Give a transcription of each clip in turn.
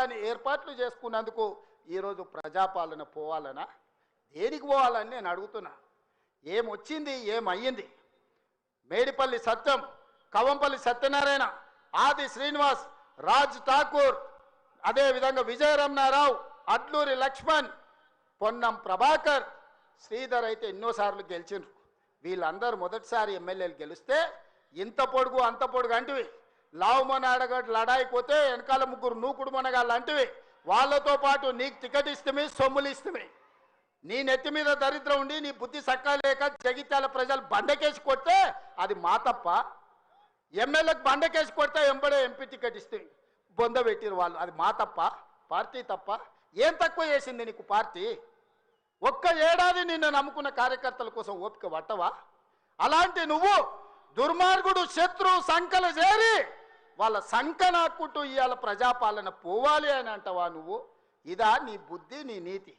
కాని ఏర్పాట్లు చేసుకున్నందుకు ఈరోజు ప్రజాపాలన పోవాలనా? దేనికి పోవాలని నేను అడుగుతున్నా. ఏమొచ్చింది, ఏమయ్యింది? మేడిపల్లి సత్యం, కవంపల్లి సత్యనారాయణ, ఆది శ్రీనివాస్, రాజ్ ఠాకూర్, అదేవిధంగా విజయరమణారావు, అడ్లూరి లక్ష్మణ్, పొన్నం ప్రభాకర్, శ్రీధర్ అయితే ఎన్నోసార్లు గెలిచిండ్రు. వీళ్ళందరూ మొదటిసారి ఎమ్మెల్యేలు గెలిస్తే ఇంత పొడుగు అంత పొడుగు అంటివి, లావుమని అడగడు లడాయి పోతే వెనకాల ముగ్గురు నూకుడు మనగాళ్ళు అంటివి. వాళ్ళతో పాటు నీకు టికెట్ ఇస్తమే, సొమ్ములు ఇస్తమే. నీ నెత్తి మీద దరిద్రం ఉండి నీ బుద్ధి సక్కా లేక జగిత్యాల ప్రజలు బండకేసి కొడితే అది మా తప్ప. ఎమ్మెల్యేకి బండకేసి కొడితే ఎంబడే ఎంపీ టికెట్ ఇస్తే బొంద పెట్టిరు వాళ్ళు, అది మా తప్ప, పార్టీ తప్ప? ఏం తక్కువ చేసింది నీకు పార్టీ? ఒక్క ఏడాది నిన్ను నమ్ముకున్న కార్యకర్తల కోసం ఓపిక పట్టవా? అలాంటి నువ్వు దుర్మార్గుడు శత్రువు సంకలు చేరి వాళ్ళ సంక నాక్కుంటూ ఇవాళ ప్రజాపాలన పోవాలి అని అంటావా నువ్వు? ఇదా నీ బుద్ధి, నీ నీతి?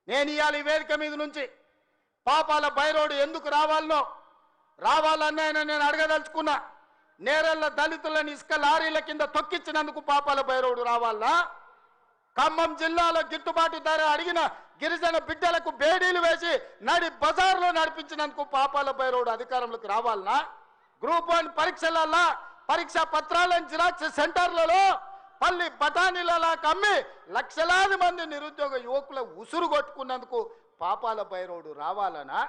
నేను ఇవాళ ఈ వేదిక మీద నుంచి పాపాల బైరోడు ఎందుకు రావాలన్నాయని నేను అడగదలుచుకున్నా. నేరెళ్ల దళితులను ఇసుక లారీల కింద తొక్కించినందుకు పాపాల బైరోడు రావాలా? ఖమ్మం జిల్లాలో గిట్టుబాటు ధర అడిగిన గిరిజన బిడ్డలకు బేడీలు వేసి నడి బజార్లో నడిపించినందుకు పాపాల బైరోడు అధికారంలోకి రావాలనా? గ్రూప్ 1 పరీక్షలలో పరీక్షా పత్రాలను జిరాక్స్ సెంటర్లలో పల్లి బఠానీలలా కమ్మి లక్షలాది మంది నిరుద్యోగ యువకుల ఉసురు కొట్టుకున్నందుకు పాపాల బైరోడు రావాలనా?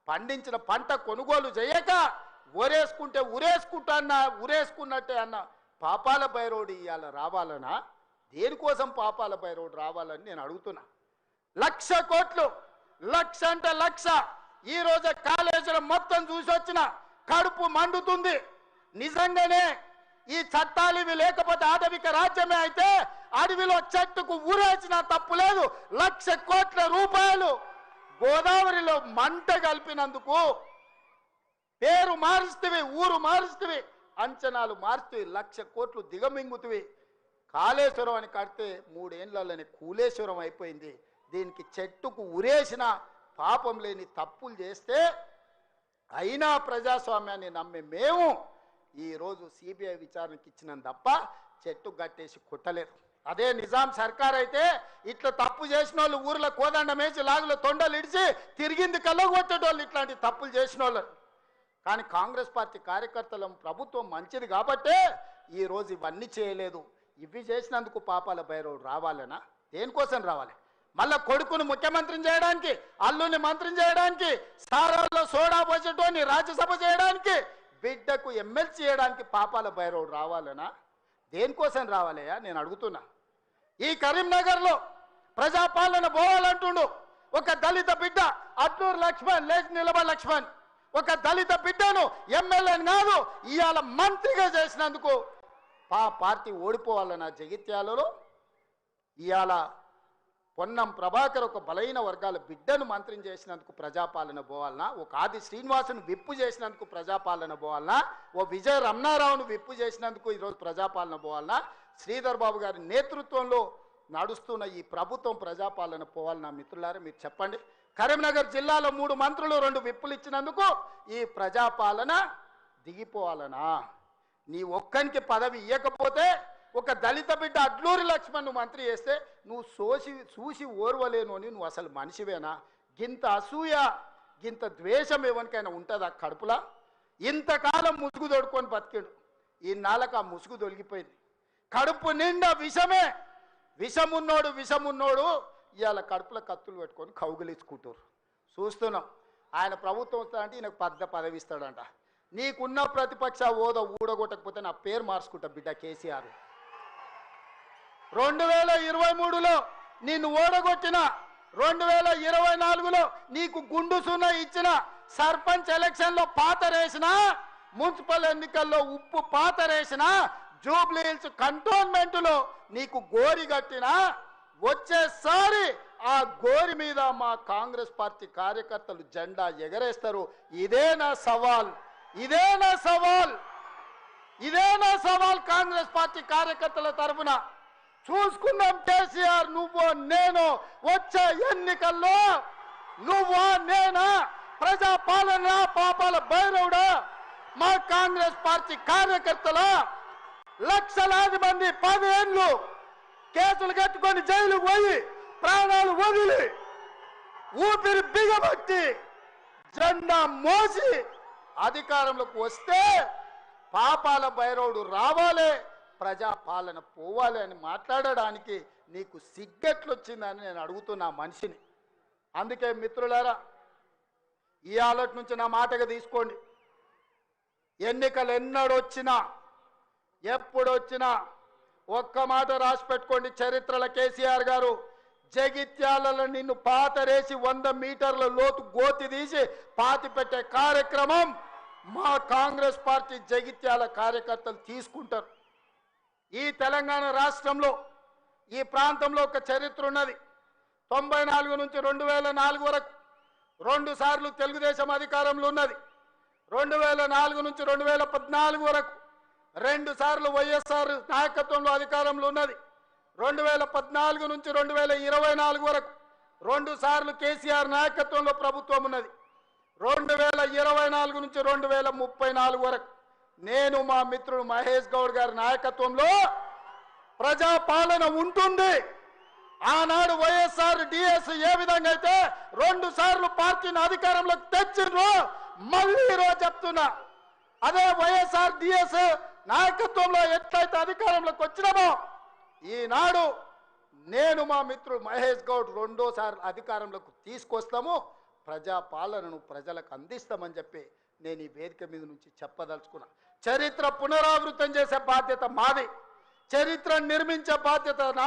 పండించిన పంట కొనుగోలు చేయక ఉరేసుకున్నట్టే అన్న పాపాల బైరోడు ఇవాళ రావాలనా? దేనికోసం పాపాల బైరోడు రావాలని నేను అడుగుతున్నా. 1,00,000 కోట్లు, 1,00,000 అంటే 1,00,000. ఈ రోజు కాళేశ్వరం మొత్తం చూసి వచ్చిన కడుపు మండుతుంది. నిజంగానే ఈ చట్టాలు ఇవి లేకపోతే ఆటవిక రాజ్యమే అయితే అడవిలో చెట్టుకు ఊరేసిన తప్పు లేదు. 1,00,000 కోట్ల రూపాయలు గోదావరిలో మంట కలిపినందుకు పేరు మారుస్తవి, ఊరు మారుస్తవి, అంచనాలు మారుస్తవి, 1,00,000 కోట్లు దిగమింగుతవి. కాళేశ్వరం అని కడితే 3 ఏళ్లలోనే కూలేశ్వరం అయిపోయింది. దీనికి చెట్టుకు ఉరేసిన పాపం లేని తప్పులు చేస్తే అయినా ప్రజాస్వామ్యాన్ని నమ్మే మేము ఈరోజు సిబిఐ విచారణకి ఇచ్చినాం తప్ప చెట్టు గట్టేసి కొట్టలేరు. అదే నిజాం సర్కార్ అయితే ఇట్లా తప్పు చేసిన వాళ్ళు ఊర్లో కోదండం వేసి లాగులో తొండలు ఇడిచి తిరిగింది కళ్ళగొట్టేటోళ్ళు ఇట్లాంటి తప్పులు చేసిన వాళ్ళు. కానీ కాంగ్రెస్ పార్టీ కార్యకర్తల ప్రభుత్వం మంచిది కాబట్టే ఈరోజు ఇవన్నీ చేయలేదు. ఇవి చేసినందుకు పాపాల బైరోడు రావాలనా? దేనికోసం రావాలి? మళ్ళా కొడుకును ముఖ్యమంత్రిని చేయడానికి, అల్లుని మంత్రిని చేయడానికి, సారాల్లో సోడా పోసేటోని రాజ్యసభ చేయడానికి, బిడ్డకు ఎమ్మెల్సీ చేయడానికి పాపాల బైరోడు రావాలనా? దేనికోసం రావాలయ్యా నేను అడుగుతున్నా. ఈ కరీంనగర్లో ప్రజాపాలన పోవాలంటుండు ఒక దళిత బిడ్డ అడ్లూరు లక్ష్మణ్, లేచి నిలబడి లక్ష్మణ్, ఒక దళిత బిడ్డను ఎమ్మెల్యేని కాదు ఇవాళ మంత్రిగా చేసినందుకు పార్టీ ఓడిపోవాలన్న జగిత్యాలలో ఇవాళ పొన్నం ప్రభాకర్ ఒక బలైన వర్గాల బిడ్డను మంత్రిని చేసినందుకు ప్రజాపాలన పోవాలనా? ఒక ఆది శ్రీనివాసును విప్పు చేసినందుకు ప్రజాపాలన పోవాలనా? ఓ విజయ రమణారావును విప్పు చేసినందుకు ఈరోజు ప్రజాపాలన పోవాలనా? శ్రీధర్ బాబు గారి నేతృత్వంలో నడుస్తున్న ఈ ప్రభుత్వం ప్రజాపాలన పోవాలనా? మిత్రులారా మీరు చెప్పండి. కరీంనగర్ జిల్లాలో 3 మంత్రులు 2 విప్పులు ఇచ్చినందుకు ఈ ప్రజాపాలన దిగిపోవాలనా? నీ ఒక్కనికి పదవి ఇవ్వకపోతే ఒక దళిత బిడ్డ అడ్లూరి లక్ష్మణ్ మంత్రి చేస్తే నువ్వు చూసి ఓర్వలేను అని నువ్వు అసలు మనిషివేనా? గింత అసూయ, గింత ద్వేషం ఎవరికైనా ఉంటుందా కడుపులా? ఇంతకాలం ముసుగు తొడుకొని బతికిండు, ఈ నాళ్ళకు ఆ ముసుగు తొలగిపోయింది. కడుపు నిండా విషమే. విషమున్నోడు ఇవాళ కడుపులో కత్తులు పెట్టుకొని కౌగిలించుకుంటారు. చూస్తున్నాం. ఆయన ప్రభుత్వం వస్తాడంటే ఈయనకు పదవి ఇస్తాడంట. నీకున్న ప్రతిపక్ష హోదా ఊడగొట్టకపోతే నా పేరు మార్చుకుంటా బిడ్డ కేసీఆర్. 2023లో నిన్ను ఓడగొట్టిన, 2024లో నీకు గుండు సున్నా ఇచ్చిన, సర్పంచ్ ఎలక్షన్లో పాతరేసిన, మున్సిపల్ ఎన్నికల్లో ఉప్పు పాతరేసిన, జూబ్లీ హిల్స్ కంటోన్మెంట్లో నీకు గోరి కట్టిన, వచ్చేసారి ఆ గోరి మీద మా కాంగ్రెస్ పార్టీ కార్యకర్తలు జెండా ఎగరేస్తారు. ఇదే నా సవాల్ కాంగ్రెస్ పార్టీ కార్యకర్తల తరఫున. చూసుకుందాం కేసీఆర్, నువ్వు నేను వచ్చే ఎన్నికల్లో నువ్వా నేనా? ప్రజాపాలన పాపాల బైరవుడా? మా కాంగ్రెస్ పార్టీ కార్యకర్తల లక్షలాది మంది 10 ఏళ్ళు కేసులు కట్టుకొని జైలుకు పోయి ప్రాణాలు వదిలి ఊపిరి బిగబట్టి జెండా మోసి అధికారంలోకి వస్తే పాపాల భైరవుడు రావాలి, ప్రజా పాలన పోవాలి అని మాట్లాడడానికి నీకు సిగ్గెట్లొచ్చిందని నేను అడుగుతున్నా మనిషిని. అందుకే మిత్రులారా, ఈ ఆలోచన నుంచి నా మాటగా తీసుకోండి. ఎన్నికలు ఎన్నడొచ్చినా ఎప్పుడొచ్చినా ఒక్క మాట రాసి పెట్టుకోండి. చరిత్రల కేసీఆర్ గారు జగిత్యాలలో నిన్ను పాతరేసి 100 మీటర్ల లోతు గోతి తీసి పాతి పెట్టే కార్యక్రమం మా కాంగ్రెస్ పార్టీ జగిత్యాల కార్యకర్తలు తీసుకుంటారు. ఈ తెలంగాణ రాష్ట్రంలో ఈ ప్రాంతంలో ఒక చరిత్ర ఉన్నది. 94 నుంచి 2004 వరకు 2 సార్లు తెలుగుదేశం అధికారంలో ఉన్నది. 2004 నుంచి 2014 వరకు 2 సార్లు వైఎస్ఆర్ నాయకత్వంలో అధికారంలో ఉన్నది. 2014 నుంచి 2024 వరకు 2 సార్లు కేసీఆర్ నాయకత్వంలో ప్రభుత్వం ఉన్నది. 2024 నుంచి 2034 వరకు నేను మా మిత్రుడు మహేష్ గౌడ్ గారి నాయకత్వంలో ప్రజా పాలన ఉంటుంది. ఆనాడు వైఎస్ఆర్ డిఎస్ ఏ విధంగా అయితే 2 సార్లు పార్టీని అధికారంలోకి తెచ్చిండ్రో మళ్ళీ ఈరోజు చెప్తున్నా, అదే వైఎస్ఆర్ డిఎస్ నాయకత్వంలో ఎట్లయితే అధికారంలోకి వచ్చినామో ఈనాడు నేను మా మిత్రుడు మహేష్ గౌడ్ 2సార్లు అధికారంలోకి తీసుకొస్తాము, ప్రజా పాలనను ప్రజలకు అందిస్తామని చెప్పి నేను ఈ వేదిక మీద నుంచి చెప్పదలుచుకున్నా. చరిత్ర పునరావృతం చేసే బాధ్యత మాది, చరిత్ర నిర్మించే బాధ్యత